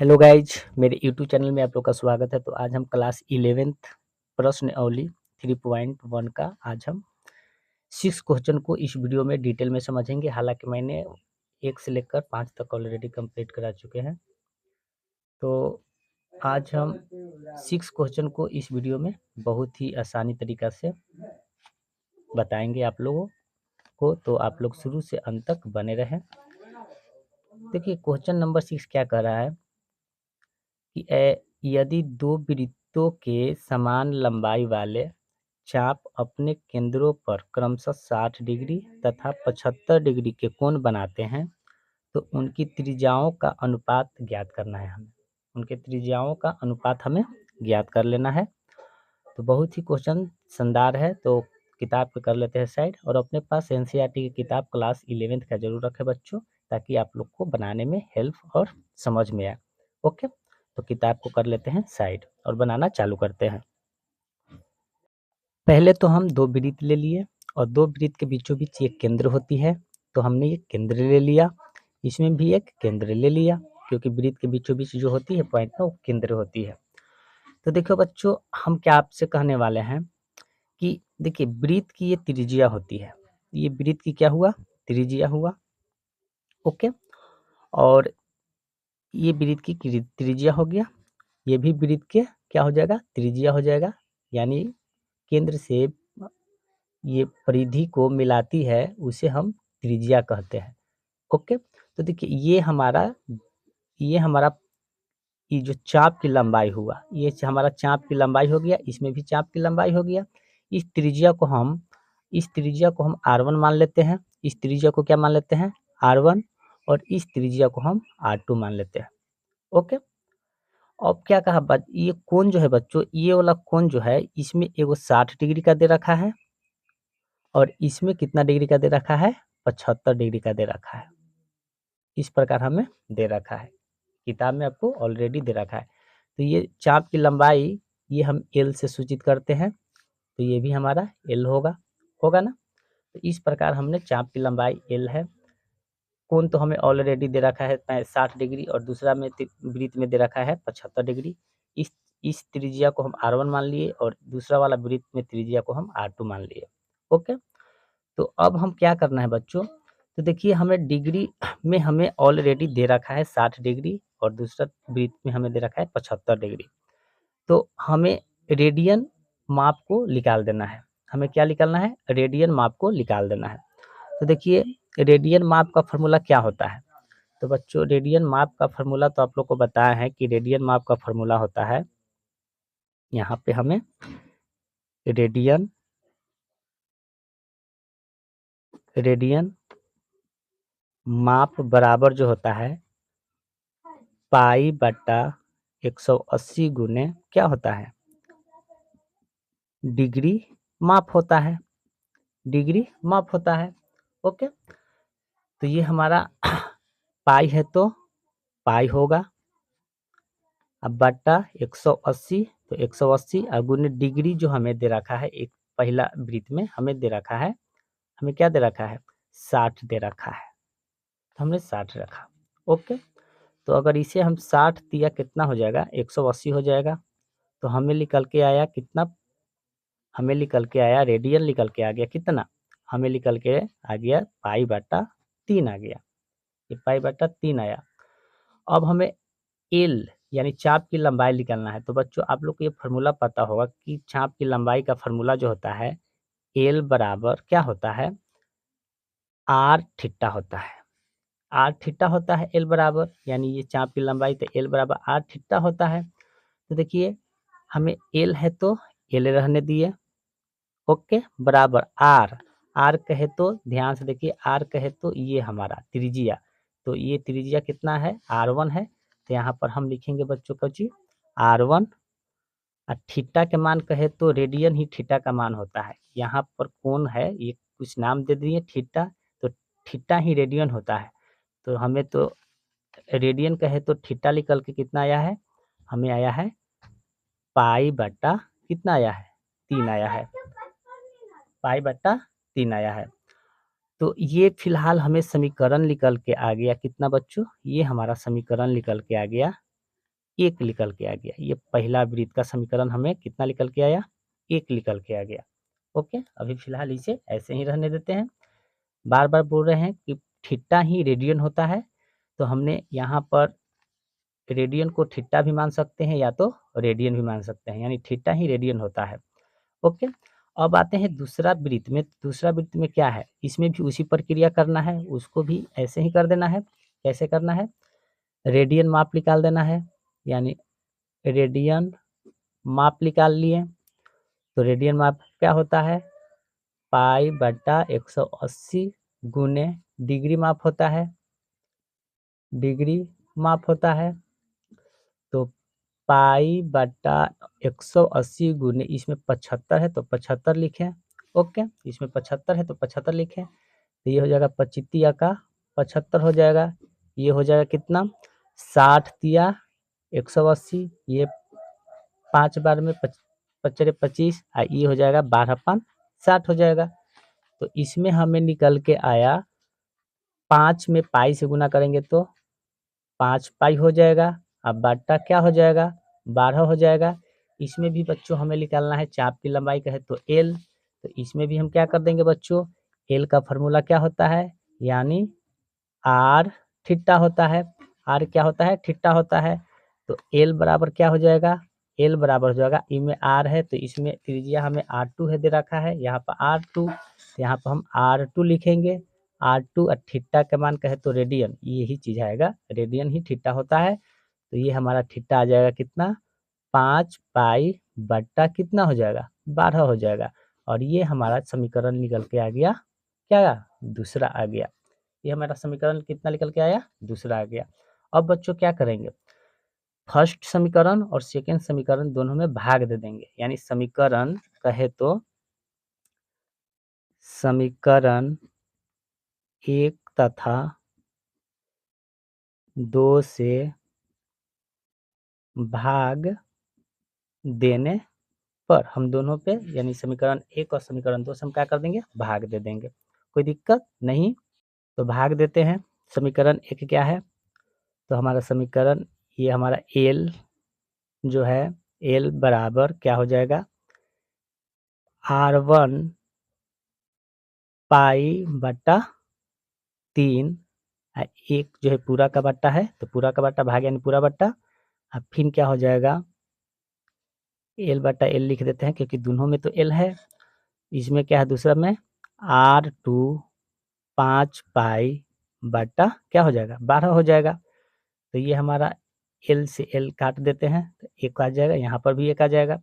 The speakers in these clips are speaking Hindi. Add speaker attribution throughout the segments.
Speaker 1: हेलो गाइज, मेरे यूट्यूब चैनल में आप लोग का स्वागत है। तो आज हम क्लास 11th प्रश्नावली 3.1 का आज हम 6 क्वेश्चन को इस वीडियो में डिटेल में समझेंगे। हालांकि मैंने 1 से लेकर 5 तक ऑलरेडी कंप्लीट करा चुके हैं। तो आज हम 6 क्वेश्चन को इस वीडियो में बहुत ही आसानी तरीका से बताएंगे आप लोगों को। तो आप लोग शुरू से अंत तक बने रहें। देखिए क्वेश्चन नंबर 6 क्या कह रहा है कि यदि दो वृत्तों के समान लंबाई वाले चाप अपने केंद्रों पर क्रमशः 60 डिग्री तथा 75 डिग्री के कोण बनाते हैं तो उनकी त्रिज्याओं का अनुपात ज्ञात करना है हमें। उनके त्रिज्याओं का अनुपात हमें ज्ञात कर लेना है। तो बहुत ही क्वेश्चन शानदार है। तो किताब पे कर लेते हैं साइड और अपने पास एनसीईआरटी की किताब क्लास 11th का जरूर रखें बच्चों, ताकि आप लोग को बनाने में हेल्प और समझ में आए। ओके, तो किताब को कर लेते हैं साइड और बनाना चालू करते हैं। पहले तो हम दो वृत्त ले लिए और दो वृत्त के बीचों बीच एक केंद्र होती है, तो हमने ये केंद्र ले लिया। इसमें भी एक केंद्र ले लिया, क्योंकि वृत्त के बीचों बीच जो होती है पॉइंट में वो केंद्र होती है। तो देखो बच्चों, हम क्या आपसे कहने वाले हैं कि देखिए वृत्त की ये त्रिज्या होती है। ये वृत्त की क्या हुआ? त्रिज्या हुआ। ओके, और ये वृत्त की त्रिज्या हो गया। ये भी वृत्त के क्या हो जाएगा? त्रिज्या हो जाएगा। यानी केंद्र से ये परिधि को मिलाती है, उसे हम त्रिज्या कहते हैं। ओके, तो देखिए ये हमारा ये जो चाप की लंबाई हुआ, ये हमारा चाप की लंबाई हो गया। इसमें भी चाप की लंबाई हो गया। इस त्रिज्या को हम R1 मान लेते हैं। इस त्रिज्या को क्या मान लेते हैं? R1। और इस त्रिज्या को हम R2 मान लेते हैं। ओके, अब क्या कहा ये कोण जो है बच्चों, ये वाला कोण जो है इसमें एगो 60 डिग्री का दे रखा है और इसमें कितना डिग्री का दे रखा है? 75 डिग्री का दे रखा है। इस प्रकार हमें दे रखा है, किताब में आपको ऑलरेडी दे रखा है। तो ये चाप की लंबाई ये हम L से सूचित करते हैं, तो ये भी हमारा L होगा ना। तो इस प्रकार हमने चाप की लंबाई L है। कोण तो हमें ऑलरेडी दे रखा है 60 डिग्री और दूसरा में वृत्त में दे रखा है 75 डिग्री। इस त्रिज्या को हम R1 मान लिए और दूसरा वाला वृत्त में त्रिज्या को हम R2 मान लिए। ओके, तो अब हम क्या करना है बच्चों? तो देखिए हमें डिग्री में हमें ऑलरेडी दे रखा है 60 डिग्री और दूसरा वृत्त में हमें दे रखा है 75 डिग्री। तो हमें रेडियन माप को निकाल देना है। हमें क्या निकालना है? रेडियन माप को निकाल देना है। तो देखिए रेडियन माप का फॉर्मूला क्या होता है? तो बच्चों रेडियन माप का फॉर्मूला तो आप लोग को बताया है कि रेडियन माप का फॉर्मूला होता है, यहाँ पे हमें रेडियन माप बराबर जो होता है पाई बटा 180 गुने क्या होता है? डिग्री माप होता है। डिग्री माप होता है। ओके, तो ये हमारा पाई है तो पाई होगा। अब बटा 180, तो 180 और गुने डिग्री जो हमें दे रखा है एक पहला वृत्त में हमें दे रखा है, हमें क्या दे रखा है? 60 दे रखा है, तो हमने 60 रखा। ओके, तो अगर इसे हम 60 दिया कितना हो जाएगा? 180 हो जाएगा। तो हमें निकल के आया कितना? हमें निकल के आया रेडियन निकल के आ गया कितना? हमें निकल के आ गया पाई बटा 3 आ गया। ये पाई बटा 3 आया। अब हमें एल यानी चाप की लंबाई निकालना है। तो बच्चों आप लोग को ये फार्मूला पता होगा कि चाप की लंबाई का फार्मूला जो होता है एल बराबर क्या होता है? आर थीटा होता है। आर थीटा होता है एल बराबर, यानी ये चाप की लंबाई तो एल बराबर आर थीटा होता है। तो देखिए हमें एल है तो एल रहने दिए। ओके, बराबर आर। आर कहे तो ध्यान से देखिए, आर कहे तो ये हमारा त्रिज्या, तो ये त्रिज्या कितना है? R1 है। तो यहाँ पर हम लिखेंगे बच्चों का जी R1। और थीटा के मान कहे तो रेडियन ही थीटा का मान होता है। यहाँ पर कोण है, ये कुछ नाम दे दिए थीटा, तो थीटा ही रेडियन होता है। तो हमें तो रेडियन कहे तो थीटा निकल के कितना आया है? हमें आया है पाई बटा कितना आया है? 3 आया है। पाई बटा 3 आया है। तो ये फिलहाल हमें समीकरण निकल के आ गया कितना बच्चों? ये हमारा समीकरण निकल के आ गया 1 निकल के आ गया। ये पहला वृत्त का समीकरण हमें कितना निकल के आया? 1 निकल के आ गया। ओके, अभी फिलहाल इसे ऐसे ही रहने देते हैं। बार-बार बोल रहे हैं कि थीटा ही रेडियन होता है, तो हमने यहाँ पर रेडियन को थीटा भी मान सकते हैं या तो रेडियन भी मान सकते हैं, यानी थीटा ही रेडियन होता है। ओके, अब आते हैं दूसरा वृत्त में। दूसरा वृत्त में क्या है? इसमें भी उसी प्रक्रिया करना है, उसको भी ऐसे ही कर देना है। कैसे करना है? रेडियन माप निकाल देना है, यानी रेडियन माप निकाल लिए। तो रेडियन माप क्या होता है? पाई बटा 180 गुने डिग्री माप होता है। डिग्री माप होता है, तो पाई बटा 180 गुने इसमें 75 है तो 75 लिखें। ओके, इसमें 75 है तो 75 लिखें। तो ये हो जाएगा 25 का 75 हो जाएगा। ये हो जाएगा कितना? 60 तिया 180, ये 5 बार में 5 25, ये हो जाएगा 12 60 हो जाएगा। तो इसमें हमें निकल के आया 5 में पाई से गुना करेंगे तो 5 पाई हो जाएगा। अब बट्टा क्या हो जाएगा? 12 हो जाएगा। इसमें भी बच्चों हमें निकालना है, चाप की लंबाई कहे तो एल। तो इसमें भी हम क्या कर देंगे बच्चों? एल का फॉर्मूला क्या होता है? यानी आर थीटा होता है। आर क्या होता है? थीटा होता है। तो एल बराबर क्या हो जाएगा? एल बराबर हो जाएगा, इनमें आर है तो इसमें त्रिज्या हमें R2 है दे रखा है, यहाँ पर R2, तो यहाँ पर हम R2 लिखेंगे। R2 और थीटा का मान कहे तो रेडियन, यही चीज आएगा, रेडियन ही थीटा होता है। तो ये हमारा थीटा आ जाएगा कितना? 5 पाई बट्टा कितना हो जाएगा? 12 हो जाएगा। और ये हमारा समीकरण निकल के आ गया क्या? दूसरा आ गया। ये हमारा समीकरण कितना निकल के आया? दूसरा आ गया। अब बच्चों क्या करेंगे? फर्स्ट समीकरण और सेकंड समीकरण दोनों में भाग दे देंगे, यानी समीकरण कहे तो समीकरण 1 तथा 2 से भाग देने पर हम दोनों पे, यानी समीकरण 1 और समीकरण 2 से हम क्या कर देंगे? भाग दे देंगे। कोई दिक्कत नहीं। तो भाग देते हैं। समीकरण 1 क्या है? तो हमारा समीकरण, ये हमारा एल जो है, एल बराबर क्या हो जाएगा? R1 पाई बटा 3, एक जो है पूरा का बट्टा है, तो पूरा का बट्टा भाग यानी पूरा बट्टा। अब फिर क्या हो जाएगा? एल बटा एल लिख देते हैं, क्योंकि दोनों में तो एल है। इसमें क्या है? दूसरा में R2 5 पाई बटा क्या हो जाएगा? 12 हो जाएगा। तो ये हमारा एल से एल काट देते हैं, तो एक आ जाएगा, यहाँ पर भी एक आ जाएगा।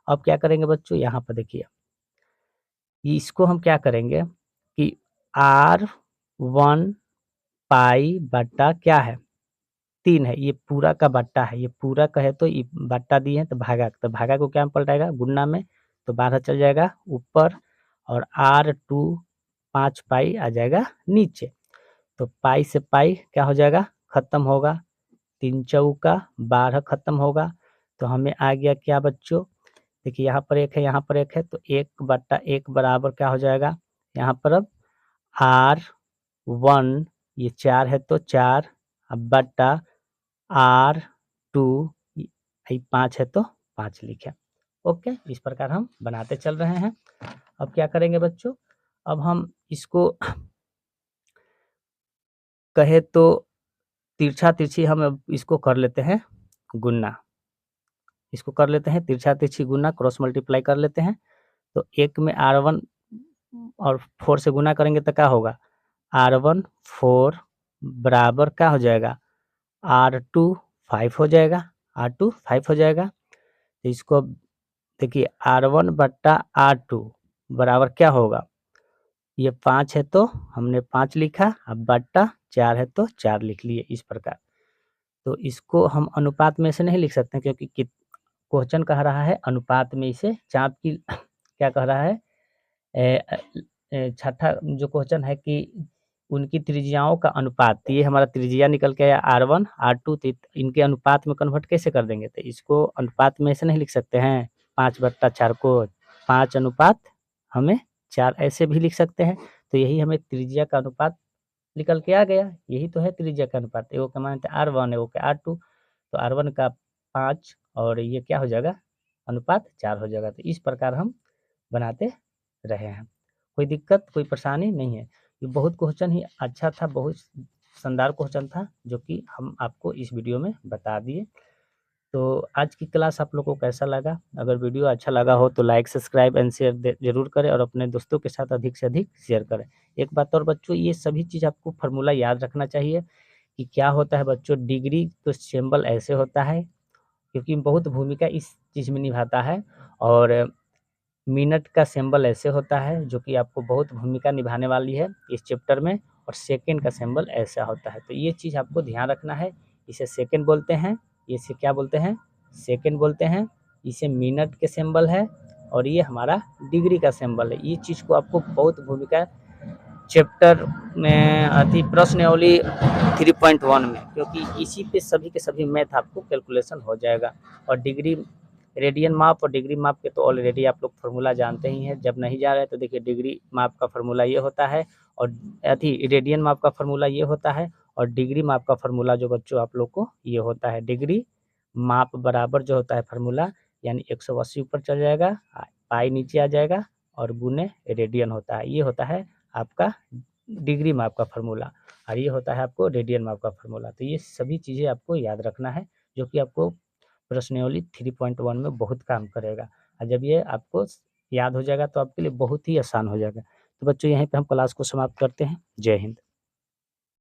Speaker 1: अब क्या करेंगे बच्चों? यहाँ पर देखिए, इसको हम क्या करेंगे कि R1 पाई बट्टा क्या है? 3 है, ये पूरा का बट्टा है, ये पूरा कहे तो ये बट्टा दिए हैं तो भागा, तो भागा को क्या में पलटाएगा? गुणा में, तो 12 चल जाएगा ऊपर, और R2 5 पाई आ जाएगा नीचे। तो पाई से पाई क्या हो जाएगा? खत्म होगा। 3 चौका 12 खत्म होगा। तो हमें आ गया क्या बच्चों? देखिए यहाँ पर एक है, यहाँ पर एक है, तो 1 बट्टा 1 बराबर क्या हो जाएगा? यहाँ पर अब R1 ये 4 है तो 4, अब बट्टा R2 ये 5 है तो 5 लिखे। ओके, इस प्रकार हम बनाते चल रहे हैं। अब क्या करेंगे बच्चों? अब हम इसको कहे तो तिरछा तिरछी हम अब इसको कर लेते हैं गुना। इसको कर लेते हैं तिरछा तिरछी गुना, क्रॉस मल्टीप्लाई कर लेते हैं। तो 1 में R1 और 4 से गुना करेंगे तो क्या होगा? R1 4 बराबर क्या हो जाएगा? R2 5 हो जाएगा। R2 5 हो जाएगा। तो इसको देखिए, R1 बट्टा R2 बराबर क्या होगा? ये 5 है तो हमने 5 लिखा, अब बट्टा 4 है तो 4 लिख लिए, इस प्रकार। तो इसको हम अनुपात में से नहीं लिख सकते, क्योंकि क्वेश्चन कह रहा है अनुपात में इसे चाप की क्या कह रहा है? छठा जो क्वेश्चन है कि उनकी त्रिज्याओं का अनुपात, ये हमारा त्रिज्या निकल के आया R1 R2, तो इनके अनुपात में कन्वर्ट कैसे कर देंगे? तो इसको अनुपात में से नहीं लिख सकते हैं, 5/4 को 5 अनुपात हमें 4 ऐसे भी लिख सकते हैं। तो यही हमें त्रिज्या का अनुपात निकल के आ गया, यही तो है त्रिज्या का अनुपात। एगो का मान R1 एगो का R2, तो R1 का 5 और ये क्या हो जाएगा, अनुपात 4 हो जाएगा। तो इस प्रकार हम बनाते रहे हैं। कोई दिक्कत, कोई परेशानी नहीं है। ये बहुत क्वेश्चन ही अच्छा था, बहुत शानदार क्वेश्चन था, जो कि हम आपको इस वीडियो में बता दिए। तो आज की क्लास आप लोगों को कैसा लगा? अगर वीडियो अच्छा लगा हो तो लाइक, सब्सक्राइब एंड शेयर ज़रूर करें और अपने दोस्तों के साथ अधिक से अधिक शेयर करें। एक बात और बच्चों, ये सभी चीज़ आपको फार्मूला याद रखना चाहिए कि क्या होता है बच्चों। डिग्री तो सिंबल ऐसे होता है, क्योंकि बहुत भूमिका इस चीज़ में निभाता है। और मिनट का सिंबल ऐसे होता है, जो कि आपको बहुत भूमिका निभाने वाली है इस चैप्टर में। और सेकंड का सिंबल ऐसा होता है। तो ये चीज़ आपको ध्यान रखना है। इसे सेकंड बोलते हैं, इसे क्या बोलते हैं, सेकंड बोलते हैं। इसे मिनट के सिंबल है और ये हमारा डिग्री का सिंबल है। ये चीज़ को आपको बहुत भूमिका चैप्टर में प्रश्नावली 3.1 में, क्योंकि इसी पे सभी के सभी मैथ आपको कैलकुलेशन हो जाएगा। और डिग्री, रेडियन माप और डिग्री माप के तो ऑलरेडी आप लोग फार्मूला जानते ही हैं। जब नहीं जा रहे तो देखिए, डिग्री माप का फार्मूला ये होता है और रेडियन माप का फार्मूला ये होता है और डिग्री माप का फार्मूला जो बच्चों आप लोग को ये होता है। डिग्री माप बराबर जो होता है फार्मूला, यानी 180 ऊपर चल जाएगा, पाई नीचे आ जाएगा और गुने रेडियन होता है। ये होता है आपका डिग्री माप का फार्मूला और ये होता है आपको रेडियन माप का फार्मूला। तो ये सभी चीज़ें आपको याद रखना है, जो कि आपको प्रश्नावली 3.1 में बहुत काम करेगा। और जब ये आपको याद हो जाएगा तो आपके लिए बहुत ही आसान हो जाएगा। तो बच्चों, यहीं पे हम क्लास को समाप्त करते हैं। जय हिंद।